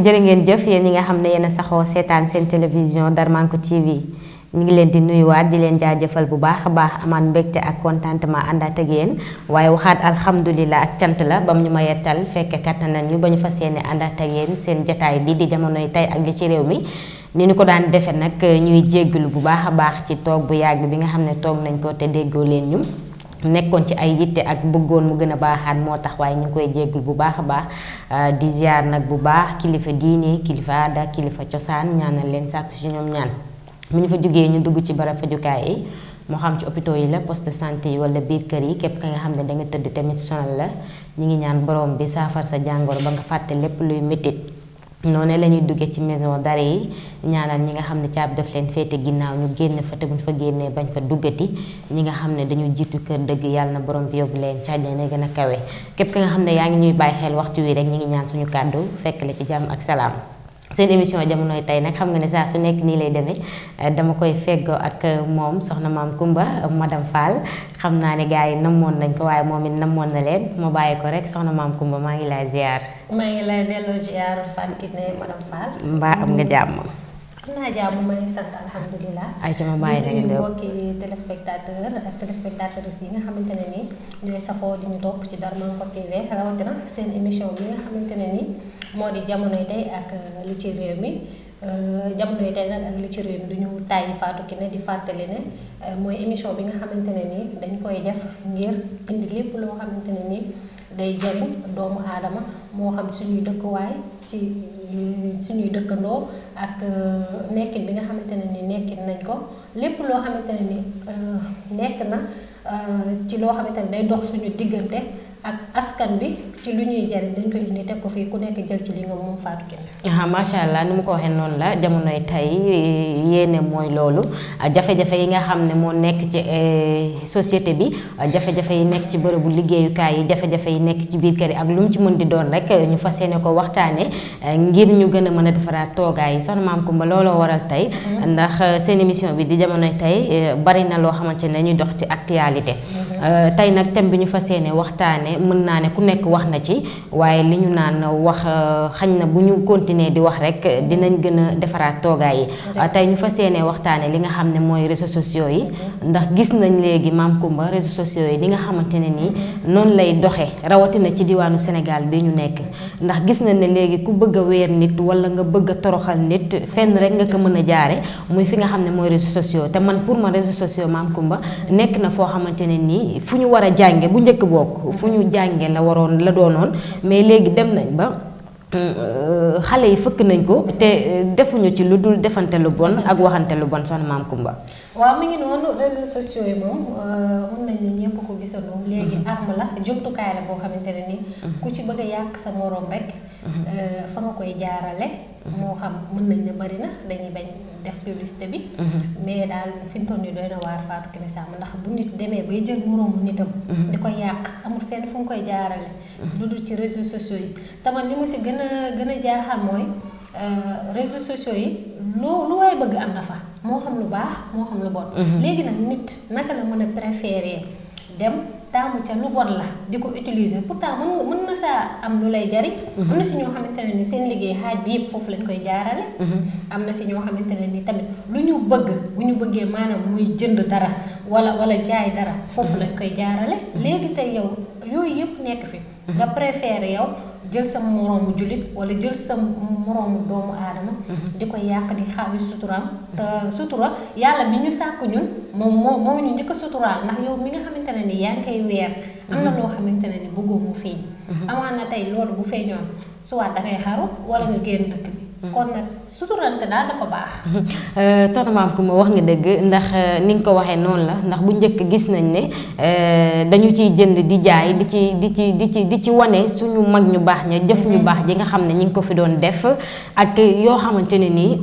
jërë ngeen jëf yéen ñi nga xam ne yéen a saxoo seetaan seen télévision Darmanko TV ñu ngi leen di nuyuwaat di leen jaajëfal bu baax a baax amaan mbégte ak contentement àndaat ak yéen waaye waxaat alhamdulilah ak cant la bam ñu ma yettal fekke kattanal ñu ba ñu fas yéene àndaat ak yéen seen jataay bi di jamonoy tey ak li ci réew mi ni ñu ko daan defe nag ñuy jéggalu bu baax a baax ci toog bu yàgg bi nga xam ne toog nañ ko te déggoo leen ñu nekkoon ci ay yitte ak bëggoon mu gën a baaxaat moo tax waaye ñu ngi koy jéggul bu baax a baax di ziar nag bu baax kilifa diine kilifa aada kilifa cosaan ñaanal leen sàkku ci ñoom ñaan mu ñu fa jógee ñu dugg ci barab fajukaay yi moo xam ci hôpitaux yi la poste de santé yi wala biir kër yi képp ka nga xam ne danga tëdd tamit sonal la ñu ngi ñaan borom bi saafara sa jàngoro ba nga fàtte lépp luy métit noonu la ñuy duggee ci maison d'arrêt yi ñaanal ñi nga xam ne caabi daf leen féete ginnaaw ñu génn fa te buñ fa génnee bañ fa duggati ñi nga xam ne dañu jiitu kër dëgg yàlla na borom bi yóbbu leen càjjana ne gën a kawe képp ki nga xam ne yaa ngi ñuy bàyyi xel waxtu wi rek ñi ngi ñaan suñu kàddu fekk la ci jàmm ak salaam seen émission jamonoy tey nag xam nga ne saa su nekk nii lay demee dama koy feggoo ak moom soxna maam Kumba madame Fall xam naa ne gars yi namoon nañ ko waaye moom it namoon na leen ma bàyyi ko rek soxna maam Kumba maa ngi lay ziar. maa ngi lay delloo ziar Fatou Kiné madame Fall. mbaa am nga jàmm. am naa jàmm maa ngi sant alhamdulilah. ay ca ma bàyyi la nga déglu mbokki téléspectateur ak téléspectatrices yi nga xamante ne nii ñooy safoo di ñu topp ci Darmanko TV rawatina seen émission bi nga xamante ne nii moo di jamonoy tey ak li ci réew mi jamonoy tey nag ak li ci réew mi du ñu tàyyi Fatou Kiné di fàttali ne mooy émission bi nga xamante ne nii dañ koy def ngir indi lépp loo xamante ne nii day jariñ doomu aadama moo xam suñuy dëkkuwaay ci suñuy dëkkandoo ak nekkin bi nga xamante ne ni nekkin nañ ko lépp loo xamante ne ni nekk na ci loo xamante ne day dox suñu diggante ak askan bi ci lu ñuy jariñ dañ koy indi teg ko fii ku nekk jël ci li nga moom Fatou Kiné. macha allah ni mu ko waxee noonu la jamonoy tey yéene mooy loolu jafe-jafe yi nga xam ne moo nekk ci société bi jafe-jafe yi nekk ci bërëbu liggéeyukaay yi jafe-jafe yi nekk ci biir kër yi ak lu mu ci mën di doon rek ñu fas yéene ko waxtaane ngir ñu gën a mën a defaraat toogaay yi soxna maam Kumba looloo waral tey ndax seen émission bi di jamonoy tey bari na loo xamante ne ñu dox ci actualité tey nag thème bi ñu fas yéene waxtaane mën naa ne ku nekk wax na ci waaye li ñu naan wax xañ na bu ñu continuer di wax rek dinañ gën a defaraat toogaay yi tey ñu fas yéene waxtaane li nga xam ne mooy réseaux sociaux yi ndax gis nañ léegi maam Kumba réseaux sociaux yi li nga xamante ne nii noonu lay doxee rawatina ci diwaanu Sénégal bi ñu nekk ndax gis nañ ne léegi ku bëgg a weer nit wala nga bëgg a toroxal nit fenn rek nga ko mën a jaare muy fi nga xam ne mooy réseaux sociaux te man pour ma réseaux sociaux maam Kumba nekk na foo xamante ne nii fu ñu war a jànge bu njëkk bokk fu ñu jànge la doonoon mais léegi dem nañ ba xale yi fëkk nañ ko te defuñu ci lu dul defante lu bon ak waxante lu bon soxna maam Kumba. waaw mi ngi noonu réseaux sociaux yi moom mën nañ ne ñëpp ko gisandoo léegi arme la jumtukaay la boo xamante ne ni ku ci bëgg a yàq sa moroom rek fa nga koy jaarale moo xam mën nañ ne bari na dañuy bañ def publicité bi mais daal fi mu toll nii doy na waar Fatou Kiné Samb ndax bu nit demee bay jël moroomu nitam di ko yàq amul fenn fu nga koy jaarale lu dul ci réseaux sociaux yi te man li mu si gën a jaaxal mooy réseaux sociaux yi lu waay bëgg am na fa moo xam lu baax moo xam lu bon léegi nag nit naka la mën a préférer dem taamu ca lu bon la di ko utiliser pourtant mën na saa am lu lay jariñ am na si ñoo xamante ne ni seen liggéey xaaj bi yëpp foofu lañ koy jaarale am na si ñoo xamante ne ni tamit lu ñu bëgg bu ñu bëggee maanaam muy jënd dara wala jaay dara foofu lañ koy jaarale léegi tey yow yooyu yëpp nekk fi nga préférer yow jël sa moroomu jullit wala jël sa moroomu doomu aadama di ko yàq di xaawi suturaam te sutura yàlla bi ñu sàkk ñun moom moo ñu njëkk a suturaal ndax yow mi nga xamante ne ni yaa ngi koy weer am na loo xamante ne ni bëggoo mu feeñ amaan na tey loolu bu feeñoon soit dangay xaru wala nga génn dëkk bi kon nag suturante daal dafa baax. soxna maam Kumba wax nga dëgg ndax ni nga ko waxee noonu la ndax bu njëkk gis nañ ne dañu ciy jënd di jaay di ci wane suñu mag ñu baax ña jëf ñu baax ji nga xam ne ñi ngi ko fi doon def ak yoo xamante ne nii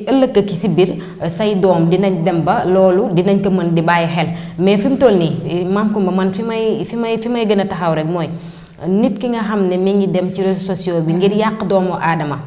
ëllëg ki si biir say doom dinañ dem ba loolu dinañ ko mën di bàyyi xel mais fi mu toll nii maam Kumba man fi may gën a taxaw rek mooy nit ki nga xam ne mi ngi dem ci réseaux sociaux bi ngir yàq doomu aadama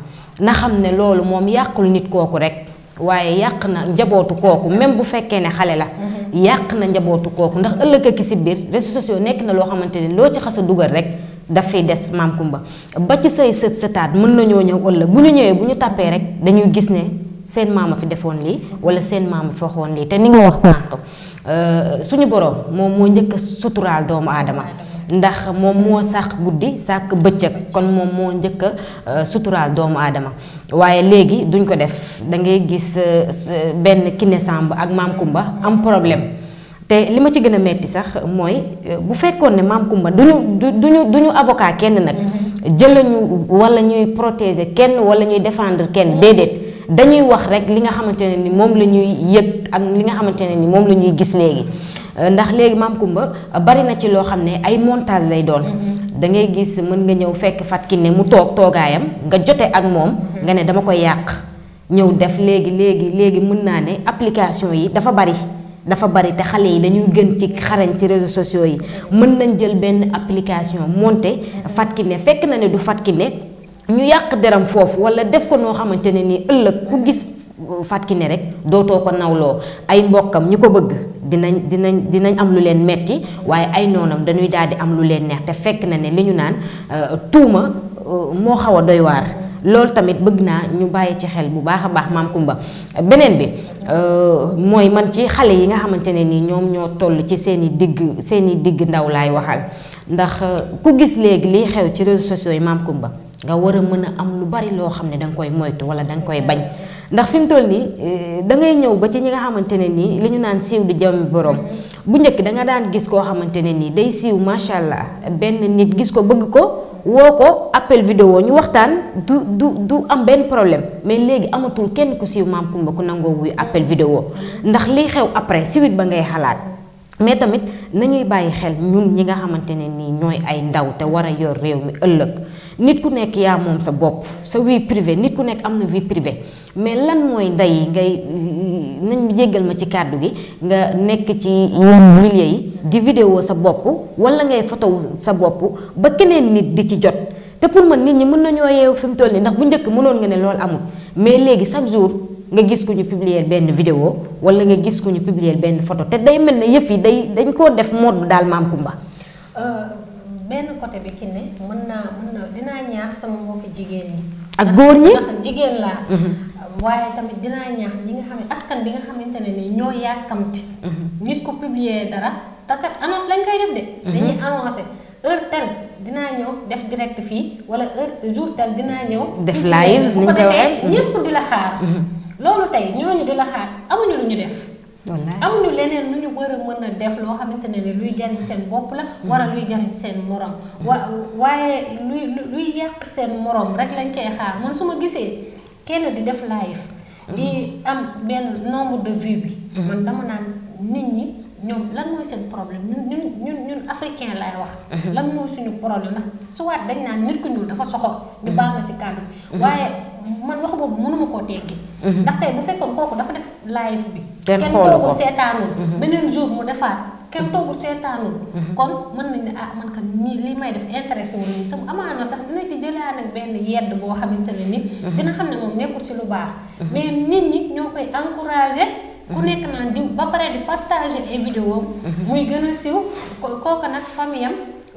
na xam ne loolu moom yàqul nit kooku rek waaye yàq na njabootu kooku même bu fekkee ne xale la yàq na njabootu kooku ndax ëllëg ki si biir réseaux sociaux nekk na loo xamante ni loo ci xas a dugal rek daf fiy des Maam Kumba ba ci say sët sëtaat mën nañoo ñëw ëllëg bu ñu ñëwee bu ñu tàppee rek dañuy gis ne seen maama fi defoon lii wala seen maama fi waxoon lii te ni nga wax sànq suñu borom moom moo njëkk a suturaal doomu aadama ndax moom moo sàkk guddi sàkk bëccëg kon moom moo njëkk a suturaal doomu aadama waaye léegi duñ ko def da ngay gis benn Kiné Samb ak Maam Kumba am problème te li ma ci gën a metti sax mooy bu fekkoon ne Maam Kumba duñu avocat kenn nag jëlañu wala ñuy protéger kenn wala ñuy défendre kenn déedéet dañuy wax rek li nga xamante ne ni moom la ñuy yëg ak li nga xamante ne ni moom la ñuy gis léegi ndax léegi Maam Kumba bari na ci loo xam ne ay montage lay doon da ngay gis mën nga ñëw fekk Fatou Kiné mu toog toogaayam nga jote ak moom nga ne dama koy yàq ñëw def léegi mën naa ne application yi dafa bari te xale yi dañuy gën ci xarañ ci réseaux sociaux yi mën nañ jël benn application monté Fatou Kiné fekk na ne du Fatou Kiné ñu yàq deram foofu wala def ko noo xamante ne nii ëllëg ku gis Fatou Kiné rek dootoo ko nawloo ay mbokkam ñu ko bëgg dinañ am lu leen metti waaye ay noonam dañuy daal di am lu leen neex te fekk na ne li ñu naan tuuma moo xaw a doy waar loolu tamit bëgg naa ñu bàyyi ci xel bu baax a baax Maam Kumba beneen bi mooy man ci xale yi nga xamante ne nii ñoom ñoo toll ci seen i digg ndaw laay waxal ndax ku gis léegi liy xew ci réseaux sociaux yi Maam Kumba nga war a mën a am lu bari loo xam ne danga koy moytu wala danga koy bañ ndax fi mu toll nii dangay ñëw ba ci ñi nga xamante ne nii li ñu naan siiw di jëm borom bu njëkk danga daan gis koo xamante ne nii day siiw macha allah benn nit gis ko bëgg ko woo ko appel vidéo ñu waxtaan du am benn problème mais léegi amatul kenn ku siiw Maam Kumba ku nangoo wuy appel vidéo ndax liy xew après suite ba ngay xalaat mais tamit nañuy bàyyi xel ñun ñi nga xamante ne nii ñooy ay ndaw te war a yor réew mi ëllëg nit ku nekk yaa moom sa bopp sa vie privée nit ku nekk am na vie privée mais lan mooy ndey ngay nañ jéggal ma ci kàddu gi nga nekk ci yenn milieu yi di vidéo sa bopp wala ngay photo sa bopp ba keneen nit di ci jot te pour man nit ñi mën nañoo yeewu fi mu toll nii ndax bu njëkk mënoon nga ne loolu amul mais léegi chaque jour nga gis ku ñu publier benn vidéo wala nga gis ku ñu publier benn photo te day mel ne yëf yi dañ koo def mode daal Maam Kumba. benn côté bi ki ne mën naa dinaa ñaax sama mbokki jigéen ñi. ak góor ñi ndax jigéen laa. waaye tamit dinaa ñaax ñi nga xam ne askan bi nga xamante ne ni ñoo yàkkamti. nit ko publier dara te kat annonce lañ koy def de. dañuy annoncé heure tel dinaa ñëw def direct fii wala heure jour tel dinaa ñëw. def live bu ko defee ñëpp di la xaar. loolu tey ñooñu di la xaar amuñu lu ñu def. amuñu leneen lu ñu war a mën a def loo xamante ne ni luy jariñ seen bopp la wala luy jariñ seen morom waaye luy yàq seen morom rek lañ koy xaar man su ma gisee kenn di def live di am benn nombre de vues bi man dama naan nit ñi ñoom lan mooy seen problème ñun africain lay wax lan mooy suñu problème ndax suwaat dañ naan nit ku ñuul dafa soxor ñu baal ma si kàddu waaye man wax boobu mënuma koo teggi ndax tey bu fekkoon kooku dafa def live bi kenn toogul seetaanul beneen jour mu defaat kenn toogul seetaanul kon mën nañ ne man kat nii lii may def intéressé wu nii tam amaana sax dina ci jëlaat nag benn yedd boo xamante ne ni dina xam ne moom nekkul ci lu baax mais nit ñi ñoo koy encouragé ku nekk naan di ba pare di partager ay vidéo muy gën a siiw kooku nag famille am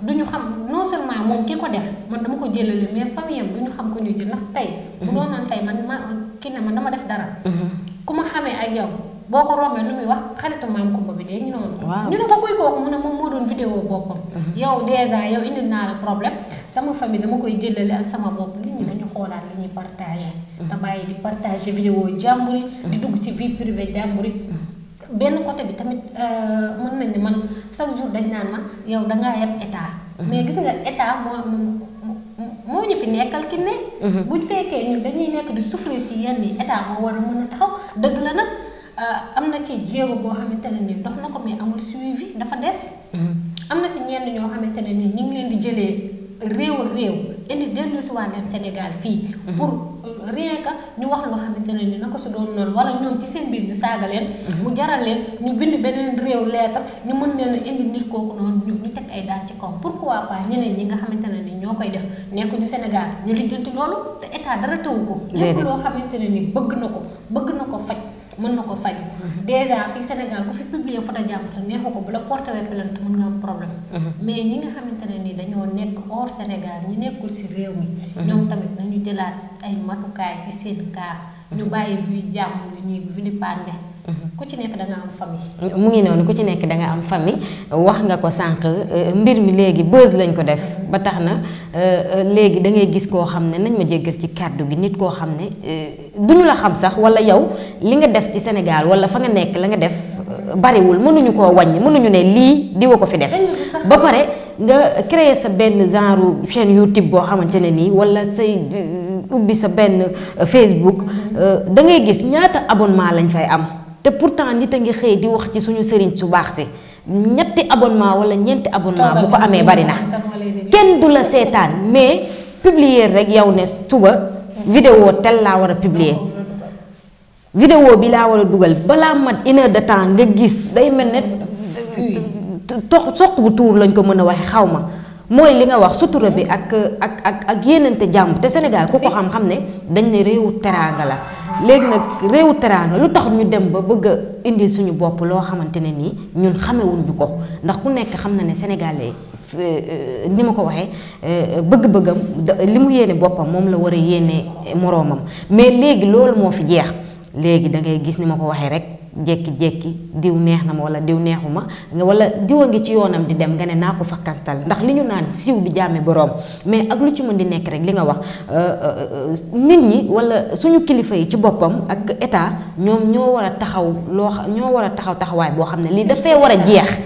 duñu xam non seulement moom ki ko def man dama ko jëlale mais famille am duñu xam ko ñu jël ndax tey bu doon naan tey man kii ne man dama def dara ku ma xamee ak yow boo ko rombee lu muy wax xaritu Maam Kumba bi dee ñu noonu ñu ne ko kuy kooku mu ne moom moo doon vidéo boppam yow dèjà yow indi naa la problème sama famille dama koy jëlale ak sama bopp nit ñi dañu xoolaat li ñuy partager te bàyyi di partager vidéo jàmbur yi di dugg ci vie privée jàmbur yi benn côté bi tamit mën nañ ne man chaque jour dañ naan ma yow dangaa yeb état mais gis nga état moo ñu fi nekkal ki ne buñ fekkee ñun dañuy nekk di souffrir ci yenn yi état moo war a mën a taxaw dëgg la nag am na ci jéego boo xamante ne ni dox na ko mais amul suivi dafa des am na si ñenn ñoo xamante ne ni ñu ngi leen di jëlee réew ak réew indi dellu si waat leen Sénégal fii pour rien que ñu wax loo xamante ne ni naka su doon noonu wala ñoom ci seen biir ñu saaga leen mu jaral leen ñu bind beneen réew lettre ñu mën leen a indi nit kooku noonu ñu teg ay daan ci kaw pourquoi pas ñeneen ñi nga xamante ne ni ñoo koy def nekkuñu Sénégal ñu lijjanti loolu te état dara tawu ko lépp loo xamante ne ni bëgg na ko faj mën na ko faj. déjà fii Sénégal ku fi publier photo jàmbur te neexu ko bu la porté plainte mën nga am problème. mais ñi nga xamante ne ni dañoo nekk hors Sénégal ñi nekkul si réew mi. ñoom tamit nañu jëlaat ay matukaay ci seen cas ñu bàyyi luy jàmbur yu ñuy vilipender. ku ci nekk da nga am famille. mu ngi noonu ku ci nekk da nga am famille wax nga ko sànq mbir mi léegi buzz lañ ko def ba tax na léegi da ngay gis koo xam ne nañ ma jéggal ci kàddu gi nit koo xam ne duñu la xam sax wala yow li nga def ci Sénégal wala fa nga nekk la nga def bariwul mënuñu koo wàññi mënuñu ne lii diwa ko fi def. ba pare nga créer sa benn genre chaîne YouTube boo xamante ne nii wala say ubbi sa benn Facebook da ngay gis ñaata abonnement lañ fay am. te pourtant nit a ngi xëy di wax ci suñu sëriñ su baax si ñetti abonnement wala ñeenti abonnement bu ko amee bari na kenn du la seetaan mais publier rek yow ne suba vidéo tel laa war a publier vidéo bi laa war a dugal balaa mat 1 heure de temps nga gis day mel ne soq bu tuur lañ ko mën a waxe xaw ma mooy li nga wax sutura bi ak yéenante jàmm te Sénégal ku ko xam-xam ne dañ ne réewu teraanga la léegi nag réewu teraanga lu tax ñu dem ba bëgg a indil suñu bopp loo xamante ne nii ñun xamewuñu ko ndax ku nekk xam na ne sénégalais ni ma ko waxee bëgg-bëggam li mu yéene boppam moom la war a yéene moroomam mais léegi loolu moo fi jeex léegi da ngay gis ni ma ko waxee rek jékki-jékki diw neex na ma wala diw neexuma wala diw a ngi ci yoonam di dem nga ne naa ko fakkantal ndax li ñu naan siiw di jaame boroom mais ak lu ci mën di nekk rek li nga wax nit ñi wala suñu kilifa yi ci boppam ak état ñoom ñoo war a taxaw ñoo war a taxawaay boo xam ne lii dafay war a jeex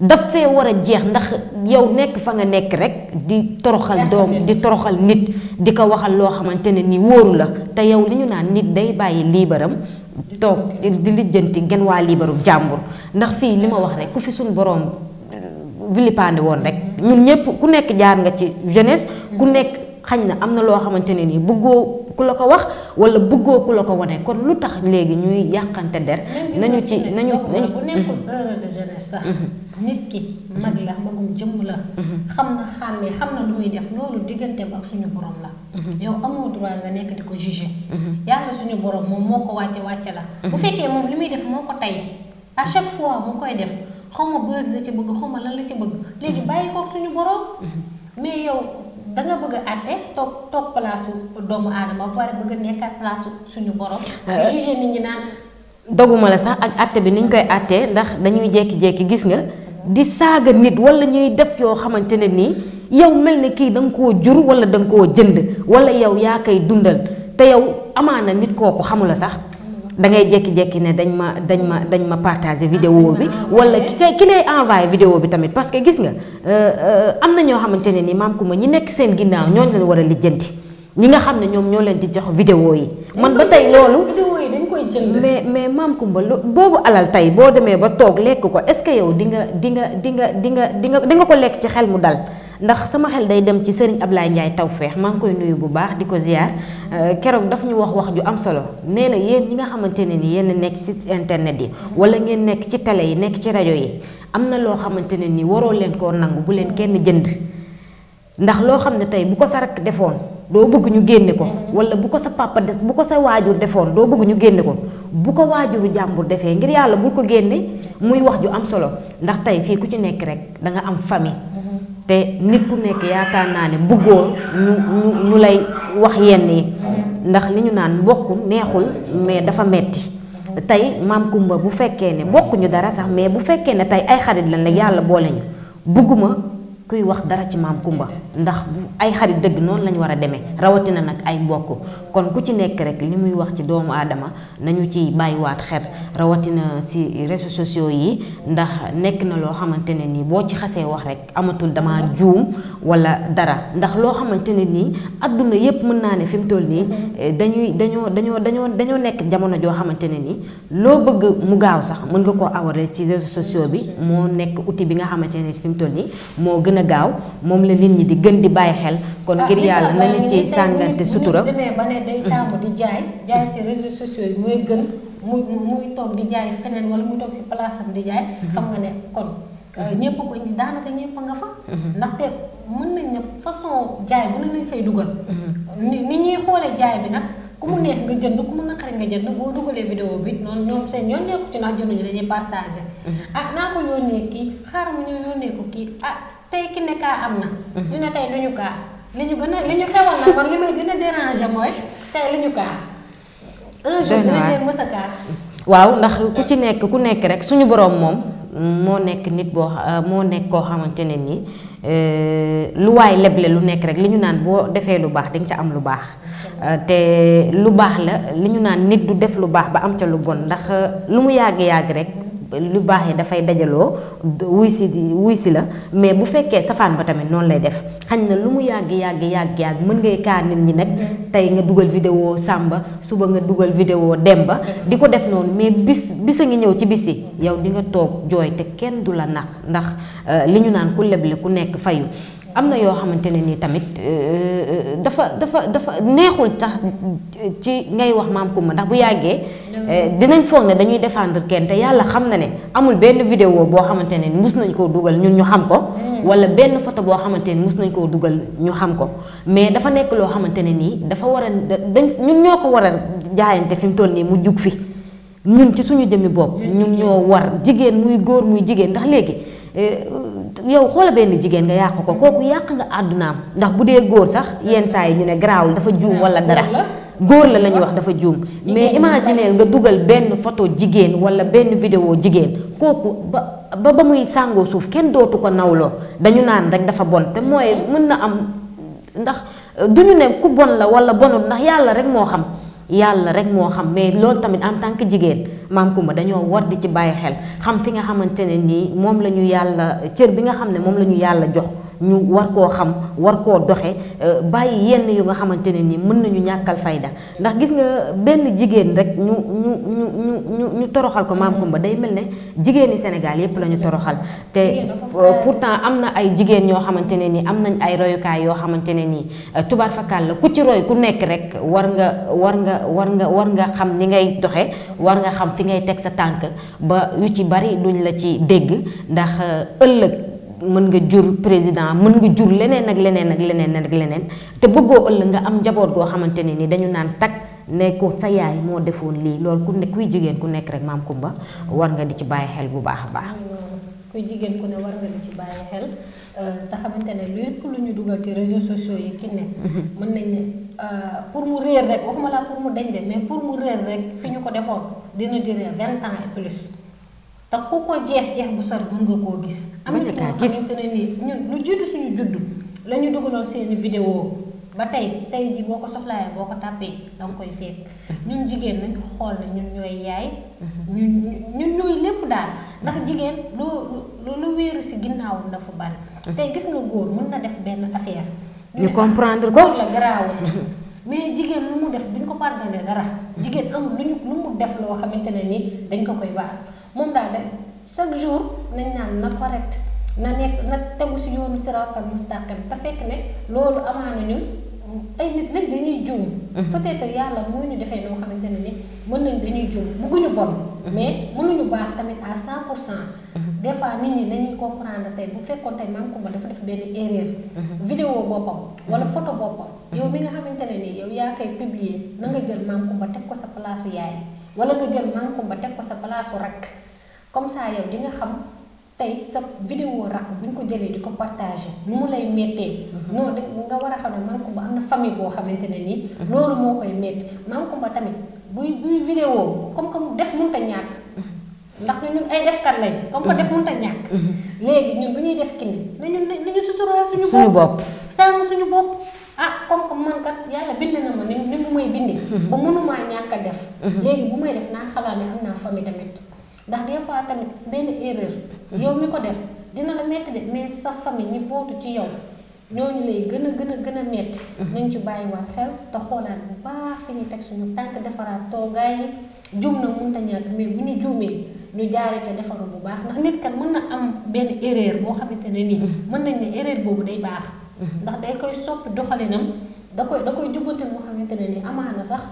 dafay war a jeex ndax yow nekk fa nga nekk rek di toroxal doom di toroxal nit di ko waxal loo xamante ne ni wóoru la te yow li ñu naan nit day bàyyi liibaram toog di lijjanti gen waa liibaru jàmbur ndax fii li ma wax rek ku fi suñ boroom vilipande woon rek ñun ñëpp ku nekk jaar nga ci jeunesse ku nekk xañ na am na loo xamante ne nii bëggoo ku la ko wax wala bëggoo ku la ko wane kon lu tax léegi ñuy yàqante der nañu ci nañu bu nekkul heure de jeunesse sax nit ki mag la magum jëmm la xam na xàmmee xam na lu muy def loolu digganteem ak suñu borom la yow amoo droit nga nekk di ko juger yàlla suñu borom moom moo ko wàcce la bu fekkee moom li muy def moo ko tey à chaque fois mu koy def xaw ma bës la ci bëgg xaw ma lan la ci bëgg léegi bàyyi kook suñu borom mais yow da nga bëgg a àtte toog place doomu aadama ba pare bëgg a nekkaat place suñu borom di juger nit ñi naan doguma la sax ak àtte bi niñ koy àttee ndax dañuy jékki-jékki gis nga di saaga nit wala ñuy def yoo xamante ne nii yow mel ne kii da nga koo jur wala da nga koo jënd wala yow yaa koy dundal te yow amaana nit kooku xamula sax da ngay jékki-jékki ne dañ ma partager vidéo bi wala ki lay envoyé vidéo bi tamit parce que gis nga am na ñoo xamante ne ni maam Kumba ñi nekk seen ginnaaw ñooñu leen war a lijjanti ñi nga xam ne ñoom ñoo leen di jox vidéo yi man ba tey loolu vidéo yi dañ koy jënd mais maam Kumba boobu alal tey boo demee ba toog lekk ko est-ce que yow di nga ko lekk ci xel mu dal ndax sama xel day dem ci Serigne Ablaye Ndiaye Tawfeex maa ngi koy nuyu bu baax di ko ziar keroog daf ñu wax ju am solo nee na yéen ñi nga xamante ne ni yéen nekk ci internet yi wala ngeen nekk ci télé yi nekk ci rajo yi am na loo xamante ne ni waroo leen koo nangu bu leen kenn jënd ndax loo xam ne tey bu ko sa rakk defoon doo bëgg ñu génne ko wala bu ko sa papa des bu ko sa waajur defoon doo bëgg ñu génne ko bu ko waajuru jàmbur defee ngir yàlla bul ko génne muy wax ju am solo ndax tey fii ku ci nekk rek da nga am famille te nit ku nekk yaakaar naa ne bëggoo ñu lay wax yenn yi ndax li ñu naan mbokk neexul mais dafa metti tey maam Kumba bu fekkee ne bokkuñu dara sax mais bu fekkee ne tey ay xarit lañ rek yàlla boole ñu bëgguma kuy wax dara ci maam Kumba ndax ay xarit dëgg noonu lañu war a demee rawatina nag ay mbokk kon ku ci nekk rek li muy wax ci doomu aadama nañu ci bàyyiwaat xel rawatina si réseaux sociaux yi ndax nekk na loo xamante ne nii boo ci xasee wax rek amatul dama juum wala dara ndax loo xamante ne nii adduna yépp mën naa ne fi mu toll nii dañoo nekk jamono joo xamante ne nii loo bëgg mu gaaw sax mën nga koo awale ci réseaux sociaux bi moo nekk outil bi nga xamante ne fi mu toll nii moo gën a gaaw moom la nit ñi di gën di bàyyi xel kon ngir yàlla nañu ciy sàngante sutura demee ba ne day taamu di jaay ci réseaux sociaux yi muy gën muy toog di jaay feneen wala muy toog si place am di jaay xam nga ne kon ñëpp ko daanaka ñëpp nga fa ndaxte mën nañ ne façon jaay bu ne lañ fay dugal ni ñuy xoolee jaay bi nag ku mu neex nga jënd ku mu naqari nga jënd boo dugalee vidéo bi noonu ñoom seen yoon nekku ci ndax jënduñu dañuy partagé. Naa ko yónnee kii xaaral ma ñëw yónnee ko kii tey ki ne kaa am na. ñu ne tey duñu kaa li ñu xewal na man li may gën a déranger mooy tey li ñu kaa. un jour dinañ leen mës a kaa. waaw ndax ku nekk rek suñu borom moom moo nekk nit moo nekk koo xamante ne nii lu waay leble lu nekk rek li ñu naan boo defee lu baax dinga ca am lu baax. te lu baax la li ñu naan nit du def lu baax ba am ca lu bon ndax lu mu yàgg rek. lu baax yi dafay dajaloo wuy si la mais bu fekkee safaan ba tamit noonu lay def xañ na lu mu yàgg mën ngay kaa nit ñi nag tey nga dugal vidéo Samba suba nga dugal vidéo Demba di ko def noonu mais bis a ngi ñëw ci bis yi yow di nga toog jooy te kenn du la nax ndax li ñu naan ku leble ku nekk fayu am na yoo xamante ne nii tamit dafa neexul tax ci ngay wax Mame Coumba ndax bu yàggee dinañ foog ne dañuy défendre kenn te yàlla xam na ne amul benn vidéo boo xamante ne mus nañ koo dugal ñun ñu xam ko wala benn photo boo xamante ne mus nañ koo dugal ñu xam ko mais dafa nekk loo xamante ne nii dafa war a ñun ñoo ko war a jaayante fi mu toll nii mu jug fi ñun ci suñu jëmmi bopp ñun ñoo war jigéen muy góor muy jigéen ndax léegi yow xoola benn jigéen nga yàq ko kooku yàq nga àddunaam ndax bu dee góor sax yenn saa yi ñu ne garaawul dafa juum wala dara góor la ñuy wax dafa juum mais imaginer nga dugal benn photo jigéen wala benn vidéo jigéen kooku ba muy sàngoo suuf kenn dootu ko nawloo dañu naan rek dafa bon te mooy mën na am ndax duñu ne ku bon la wala bonul ndax yàlla rek moo xam mais loolu tamit en tant que jigéen Mame Coumba dañoo war di ci bàyyi xel xam fi nga xamante ne nii moom la ñu yàlla cër bi nga xam ne moom la ñu yàlla jox ñu war koo xam war koo doxe bàyyi yenn yu nga xamante ne nii mën nañu ñàkkal fayda ndax gis nga benn jigéen rek ñu toroxal ko Mame Coumba day mel ne jigéeni Sénégal yépp la ñu toroxal te pourtant am na ay jigéen ñoo xamante ne nii am nañ ay royukaay yoo xamante ne nii tubaar fakal la ku ci roy ku nekk rek war nga xam ni ngay doxe war nga xam fi ngay teg sa tànk ba yu ci bari duñ la ci dégg ndax ëllëg mën nga jur président mën nga jur leneen ak leneen te bëggoo ëllëg nga am njaboot goo xamante ne ni dañu naan tag ne ko sa yaay moo defoon lii loolu kuy jigéen ku nekk rek Mame Coumba war nga di ci bàyyi xel bu baax a baax. kuy jigéen ku ne war nga di ci bàyyi xel te xamante ne lépp lu ñu dugal ci réseaux sociaux yi ki ne mën nañ ne pour mu réer rek waxuma la pour mu dañ de mais pour mu réer rek fi ñu ko defoon dina durer 20 ans et plus. te ku ko jeex bu sori mën nga koo gis. am na fi nga xamante ne nii ñun lu jiitu suñu juddu la ñu dugaloon seeni vidéo ba tey ji boo ko soxlaayee boo ko tàppee danga koy fekk ñun jigéen nañ xool ne ñun ñooy yaay. ñun ñooy lépp daal ndax jigéen lu wéeru si ginnaawam dafa bari. tey gis nga góor mën na def benn affaire. ñu comprendre ko la garaawul mais jigéen lu mu def duñ ko pardonné dara. jigéen amul lu mu def loo xamante ne ni dañ ko koy baal. moom daal de chaque jour nañ naan na correct na tegu si yoonu siraatal mustaqim te fekk ne loolu amaana ñun ay nit lañ dañuy juum. peut-être yàlla moo ñu defee noo xamante ne ni mën nañ dañuy juum bëgguñu bon. mais mënuñu baax tamit à 100%. des fois nit ñi dañuy comprendre tey bu fekkoon tey Mame Coumba dafa def benn erreur. vidéo boppam wala photo boppam. yow mi nga xamante ne ni yow yaa koy publier na nga jël Mame Coumba teg ko sa palaasu yaay wala nga jël Mame Coumba teg ko sa palaasu rakk. comme ça yow di nga xam tey sa vidéo rakk bu ñu ko jëlee di ko partagé nu mu lay méttee. non nga war a xam ne Mame Coumba am na famille boo xamante ne nii. loolu moo koy métti Mame Coumba tamit buy vidéo comme que def mënut a ñàkk. ndax ñun ay defkat lañ. comme que def mënut a ñàkk. léegi ñun bu ñuy def kii nañu suturaa suñu bopp. sàmm suñu bopp. comme que man kat yàlla bind na ma ni mu may bindee. ba mënumaa ñàkk a def. léegi bu may def naa xalaat ne am naa famille tamit. ndax des fois tamit benn erreur. yow mi ko def dina la metti de mais sa famille ñi bootu ci yow ñooñu lay gën a metti. nañ ci bàyyiwaat xel te xoolaat bu baax fi ñu teg suñu tànk defaraat toogaay yi juum na mënta ñàkk mais bu ñu juumee ñu jaaree ca defaru bu baax ndax nit kat mën na am benn erreur boo xamante ne nii. mën nañ ne erreur boobu day baax. ndax day koy soppi doxalinam da koy jubbante moo xamante ne nii amaana sax.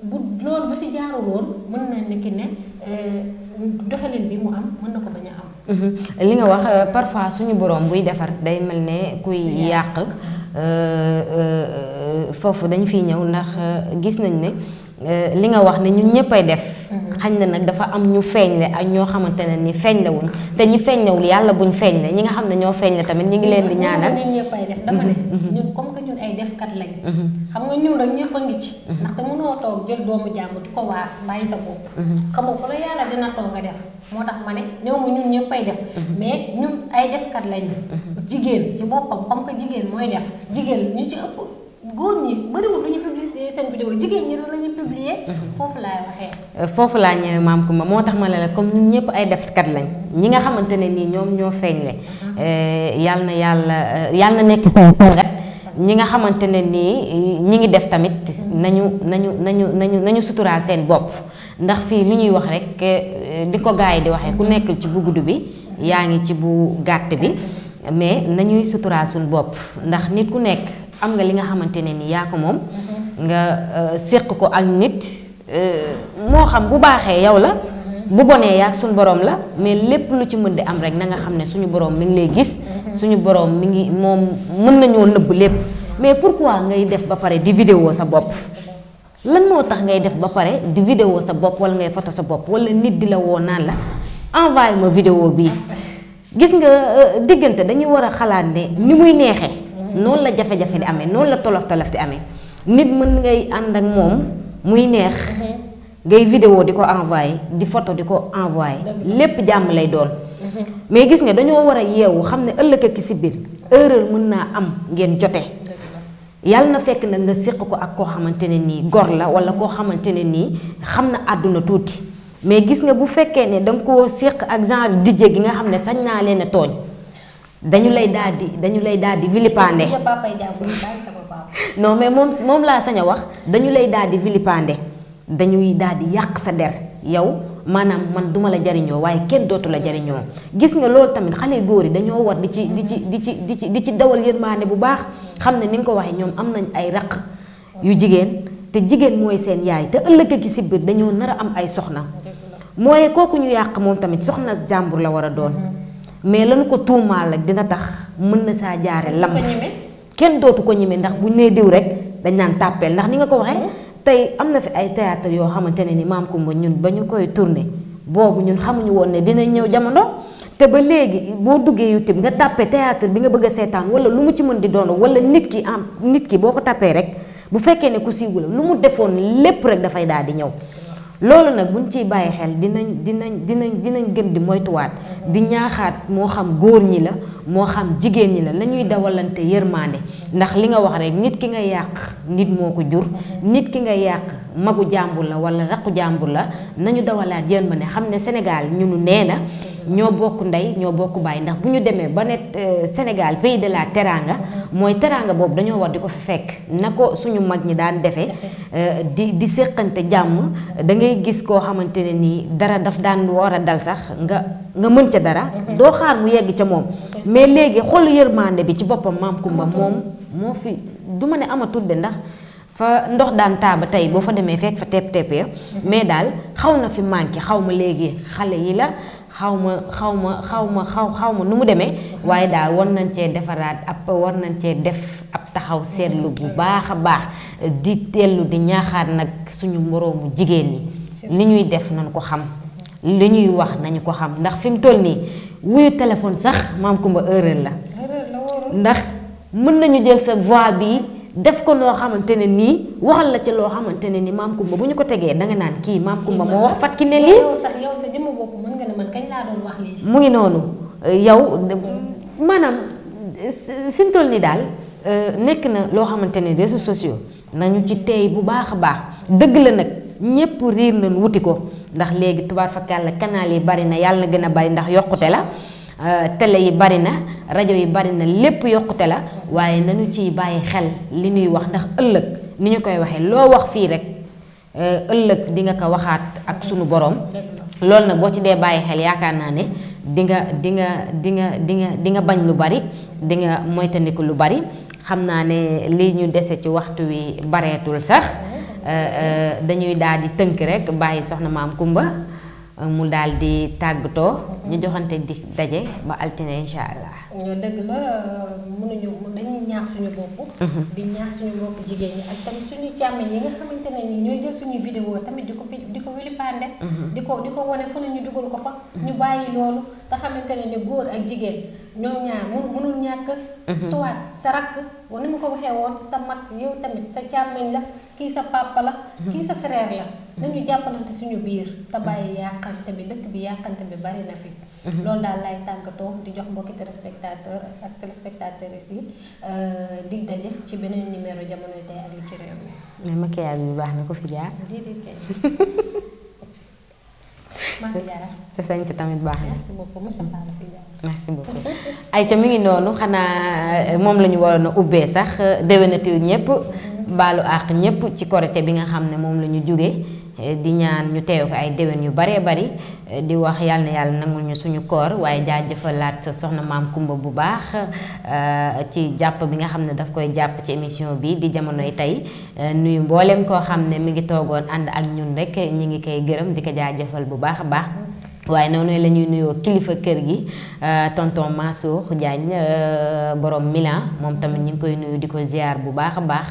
bu loolu bu si jaarul woon mën na ne ki ne doxalin bi mu am mën na ko bañ a am. li nga wax parfois suñu borom buy defar day mel ne kuy yàq foofu dañ fiy ñëw ndax gis nañ ne li nga wax ne ñun ñëppay def. xañ na nag dafa am ñu feeñle ak ñoo xamante ne ni feeñlewuñ te ñi feeñlewul yàlla buñ feeñle ñi nga xam ne ñoo feeñle tamit ñi ngi leen di ñaanal. ñun ñëppay def dama ne. ñun comme que ñun ay defkat lañ. xam nga ñun rek ñëpp a ngi ci. ndaxte mënoo toog jël doomu jàmm di ko waas bàyyi sa bopp. xamoo fa la yàlla dina toog nga def moo tax ma ne ñëw ma ñun ñëppay def. mais ñun ay defkat lañ. jigéen ci boppam comme que jigéen mooy def jigéen ñu ci ëpp. góor ñi bëriwul lu ñu publier seen vidéo jigéen ñi la ñuy publier. foofu laay waxee. foofu laa ñëwee maam Kumba moo tax ma ne la comme ñun ñëpp ay defkat lañ ñi nga xamante ne nii ñoom ñoo feeñle. yal na nekk seen sangat ñi nga xamante ne nii ñi ngi def tamit nañu suturaal seen bopp ndax fii li ñuy wax rek di ko gars yi di waxee ku nekk ci bu gudd bi yaa ngi ci bu gàtt bi mais nañuy suturaal suñu bopp ndax nit ku nekk. am nga li nga xamante ne ni yaa ko moom nga séq ko ak nit moo xam bu baaxee yow la bu bonee yaa ak suñu borom la mais lépp lu ci mën di am rek na nga xam ne suñu borom mi ngi lay gis suñu borom mi ngi moom mën nañoo nëbb lépp mais pourquoi ngay def ba pare di vidéo sa bopp lan moo tax ngay def ba pare di vidéo sa bopp wala ngay photo sa bopp wala nit di la woo naan la envoyé ma vidéo bii gis nga diggante dañuy war a xalaat ne ni muy neexee noonu la jafe-jafe di amee noonu la tolof-tolof di amee nit mën ngay ànd ak moom muy neex ngay vidéo di ko envoyé di photo di ko envoyé lépp jàmm lay doon mais gis nga dañoo war a yeewu xam ne ëllëg ak si biir erreur mën naa am ngeen jote yàlla na fekk nag nga séq ko ak koo xamante ne nii gor la wala koo xamante ne nii xam na àdduna tuuti mais gis nga bu fekkee ne danga koo séq ak genre dijje gi nga xam ne sañ naa leen a tooñ dañu lay daal di vilipande non mais moom laa sañ a wax dañu lay daal di vilipande dañuy daal di yàq sa der yow maanaam man duma la jariñoo waaye kenn dootu la jariñoo gis nga loolu tamit xale góor yi dañoo war di ci dawal yërmaande bu baax xam ne ni nga ko waxee ñoom am nañ ay raq yu jigéen te jigéen mooy seen yaay te ëllëg ki si biir dañoo nar a am ay soxna mooy kooku ñu yàq moom tamit soxna jàmbur la war a doon mais lañu ko tuumaal ak dina tax mën na saa jaare lamb kenn dootu ko ñeme ndax buñ nee diw rek dañ naan tàppeel ndax ni nga ko waxee tey am na fi ay théâtre yoo xamante ne ni maam Kumba ñun ba ñu koy tourné boobu ñun xamuñu woon ne dinañ ñëw jamono te ba léegi boo duggee YouTube nga tàppe théâtre bi nga bëgg a seetaan wala lu mu ci mën di doon wala nit ki boo ko tàppee rek bu fekkee ne ku siiw la lu mu defoon lépp rek dafay daal di ñëw loolu nag buñ ciy bàyyi xel dinañ gën di moytuwaat di ñaaxaat moo xam góor ñi la moo xam jigéen ñi la nañuy dawalante yërmande ndax li nga wax rek nit ki nga yàq nit moo ko jur nit ki nga yàq magu jàmbur la wala raqu jàmbur la nañu dawalaat yërmande xam ne Sénégal ñunu nee na ñoo bokk ndey ñoo bokk baay ndax bu ñu demee ba ne Sénégal pays de la teranga mooy teranga boobu dañoo war di ko fi fekk na ko suñu mag ñi daan defee di séqante jàmm da ngay gis koo xamante ne nii dara daf daan war a dal sax nga mën ca dara doo xaar mu yegg ca moom mais léegi xolu yërmande bi ci boppam maam Kumba moom moo fi du ma ne amatul de ndax fa ndox daan taaba tey boo fa demee fekk fa tepp ya mais daal xaw na fi manqué xaw ma léegi xale yi la xaw ma nu mu demee waaye daal war nañ cee defaraat war nañ cee def ab taxaw seetlu bu baax a baax di tellu di ñaaxaat nag suñu moroomu jigéen ñi li ñuy def nañ ko xam li ñuy wax nañu ko xam ndax fi mu toll nii wuyu téléphone sax maam Kumba erreur la ndax mën nañu jël sa voix bi def ko loo xamante ne nii waxal la ca loo xamante ne nii maam Kumba bu ñu ko tegee danga naan kii maam Kumba moo wax fat ki ne lii yow sa jëmm bopp mën nga ne man kañ laa doon wax lii mu ngi noonu yow maanaam fi mu toll nii daal nekk na loo xamante ne réseaux sociaux nañu ci tey bu baax a baax dëgg la nag ñépp riir nañ wuti ko ndax léegi tubaar fakkaat la canal yi bari na yàlla na gën a bari ndax yokkute la télé yi bari na rajo yi bari na lépp yokkute la waaye nañu ciy bàyyi xel li ñuy wax ndax ëllëg ni ñu koy waxee loo wax fii rek ëllëg di nga ko waxaat ak sunu borom loolu nag boo ci dee bàyyi xel yaakaar naa ne di nga bañ lu bari di nga moytandiku lu bari xam naa ne li ñu dese ci waxtu wi bareetul sax dañuy daal di tënk rek bàyyi soxna maam Kumba mu daal di tàggatoo. ñu joxante di daje ba altine incha allah. dëgg la mënuñu dañuy ñaax suñu bopp. di ñaax suñu bopp jigéen ñi ak tamit suñu càmmiñ yi nga xamante ne ni ñooy jël suñuy vidéo tamit di ko wilipande. di ko wane fu ne ñu dugal ko fa. ñu bàyyi loolu te xamante ne ni góor ak jigéen ñoom ñaar mënul ñàkk. soit sa rakk ni ma ko waxee woon sa mag yow tamit sa càmmiñ la kii sa papa la. kii sa frère la. nañu jàppalante suñu biir te bàyyi yàqante bi dëkk bi yàqante bi bari na fi. loolu daal lay tàggatoo di jox mbokki téléspectateur ak téléspectatrices yi dig daje ci beneen numéro Jamonoy Tay ak li ci réew mi. mais maquillage bi baax na ko fi jaar. déedéet kay. maa fi jaar. sa sañ si tamit baax na. merci beaucoup monsieur Ba la fi jaar. merci beaucoup Aïcha mi ngi noonu xanaa moom la ñu waroon a ubbee sax déwénati ñëpp. baalu àq ñëpp ci korité bi nga xam ne moom la ñu jógee. di ñaan ñu teew ko ay déwén yu baree bari di wax yàlla na yàlla nangul ñu suñu koor waaye jaajëfalaat soxna maam Kumba bu baax ci jàpp bi nga xam ne daf koy jàpp ci émission bi di Jamonoy Tay nuyu mboolem koo xam ne mi ngi toogoon ànd ak ñun rek ñi ngi koy gërëm di ko jaajëfal bu baax a baax. waaye noonu la ñuy nuyoo kilifa kër gi tonton Mansour Diagne borom Milan moom tamit ñu ngi koy nuyu di ko ziar bu baax a baax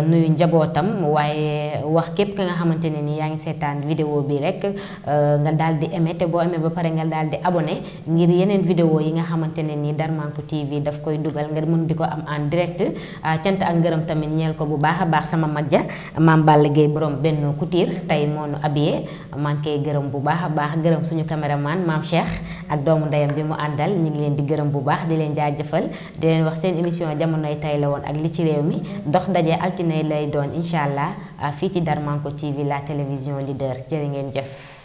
nuyu njabootam waaye wax képp ka nga xamante ne ni yaa ngi seetaan vidéo bi rek nga daal di aimé te boo aimé ba pare nga daal di abonné ngir yeneen vidéo yi nga xamante ne ni Darmanko TV daf koy dugal nga mën di ko am en direct cant ak ngërëm tamit ñeel ko bu baax a baax sama majja maam Balla Gueye borom Benno Couture tey moo nu habillé maa ngi koy gërëm bu baax a baax gërëm suñu caméraman maam Cheikh ak doomu ndeyam bi mu àndal ñu ngi leen di gërëm bu baax di leen jaajëfal di leen wax seen émission Jamonoy Tay la woon ak li ci réew mi dox daje altine lay doon incha allah fii ci Darmanko TV la télévision leader jërë ngeen jëf.